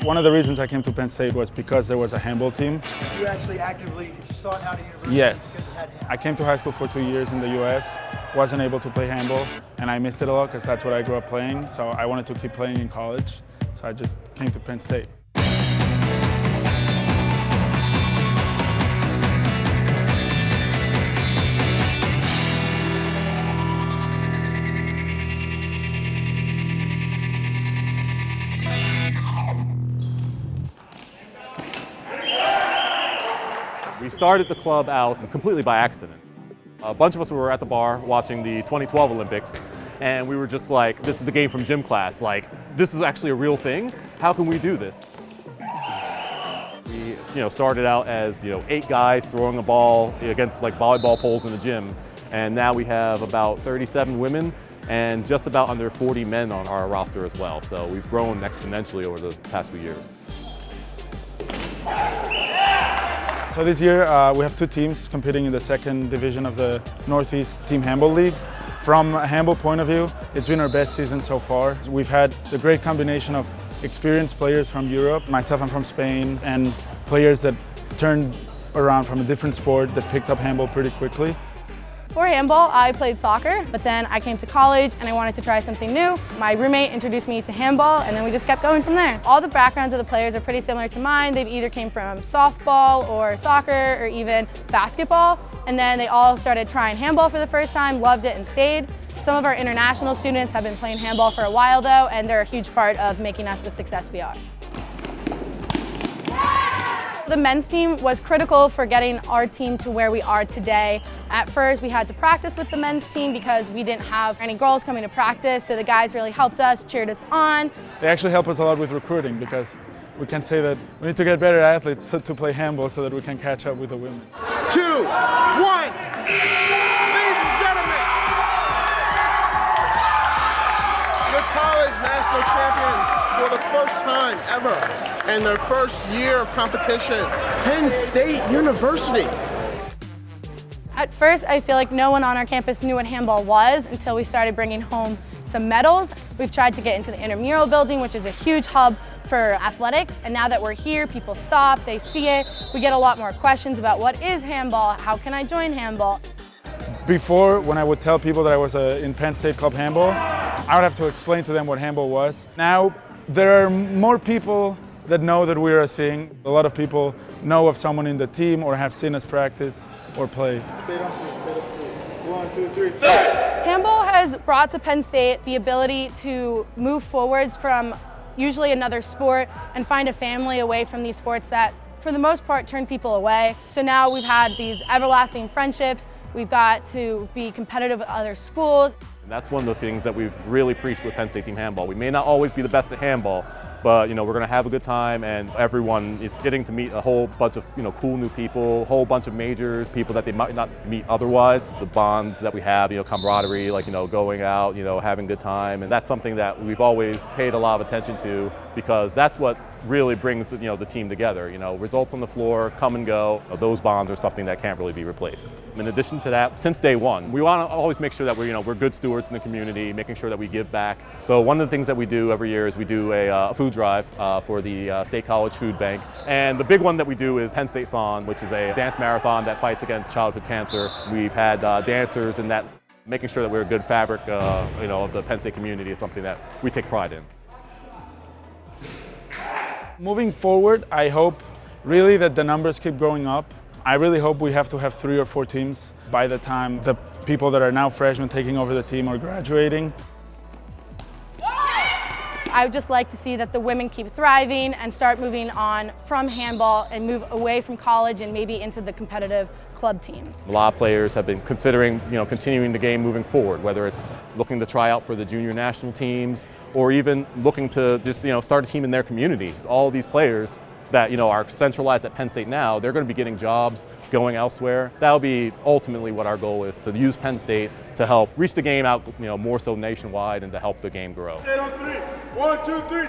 One of the reasons I came to Penn State was because there was a handball team. You actually actively sought out a university? Yes. Because it had handball. I came to high school for 2 years in the US, wasn't able to play handball, and I missed it a lot because that's what I grew up playing, so I wanted to keep playing in college, so I just came to Penn State. We started the club out completely by accident. A bunch of us were at the bar watching the 2012 Olympics, and we were just like, this is the game from gym class. Like, this is actually a real thing. How can we do this? We started out as 8 guys throwing a ball against like volleyball poles in the gym, and now we have about 37 women and just about under 40 men on our roster as well. So we've grown exponentially over the past few years. So this year we have 2 teams competing in the 2nd division of the Northeast Team Handball League. From a handball point of view, it's been our best season so far. We've had the great combination of experienced players from Europe, myself I'm from Spain, and players that turned around from a different sport that picked up handball pretty quickly. For handball, I played soccer, but then I came to college and I wanted to try something new. My roommate introduced me to handball, and then we just kept going from there. All the backgrounds of the players are pretty similar to mine. They've either came from softball or soccer or even basketball, and then they all started trying handball for the first time, loved it and stayed. Some of our international students have been playing handball for a while though, and they're a huge part of making us the success we are. The men's team was critical for getting our team to where we are today. At first, we had to practice with the men's team because we didn't have any girls coming to practice, so the guys really helped us, cheered us on. They actually help us a lot with recruiting because we can say that we need to get better athletes to play handball so that we can catch up with the women. 2, 1, ladies and gentlemen, the college national champions for the first time ever. And their first year of competition, Penn State University. At first, I feel like no one on our campus knew what handball was until we started bringing home some medals. We've tried to get into the intramural building, which is a huge hub for athletics. And now that we're here, people stop, they see it. We get a lot more questions about what is handball, how can I join handball? Before, when I would tell people that I was in Penn State Club Handball, I would have to explain to them what handball was. Now, there are more people that know that we're a thing. A lot of people know of someone in the team or have seen us practice or play. 1, 2, 3, Handball has brought to Penn State the ability to move forwards from usually another sport and find a family away from these sports that, for the most part, turn people away. So now we've had these everlasting friendships. We've got to be competitive with other schools. And that's one of the things that we've really preached with Penn State Team Handball. We may not always be the best at handball, but we're going to have a good time, and everyone is getting to meet a whole bunch of cool new people, a whole bunch of majors, people that they might not meet otherwise. The bonds that we have, camaraderie, like going out, having a good time, and that's something that we've always paid a lot of attention to because that's what really brings the team together. Results on the floor come and go. Those bonds are something that can't really be replaced. In addition to that, since day one, we want to always make sure that we're good stewards in the community, making sure that we give back. So one of the things that we do every year is we do a food drive for the State College Food Bank, and the big one that we do is Penn State Thon, which is a dance marathon that fights against childhood cancer. We've had dancers in that. Making sure that we're a good fabric, of the Penn State community is something that we take pride in. Moving forward, I hope really that the numbers keep growing up. I really hope we have to have 3 or 4 teams by the time the people that are now freshmen taking over the team are graduating. I would just like to see that the women keep thriving and start moving on from handball and move away from college and maybe into the competitive club teams. A lot of players have been considering, continuing the game moving forward, whether it's looking to try out for the junior national teams or even looking to just, start a team in their communities. All of these players that, are centralized at Penn State now, they're going to be getting jobs, going elsewhere. That'll be ultimately what our goal is, to use Penn State to help reach the game out, more so nationwide and to help the game grow. 1, 2, 3,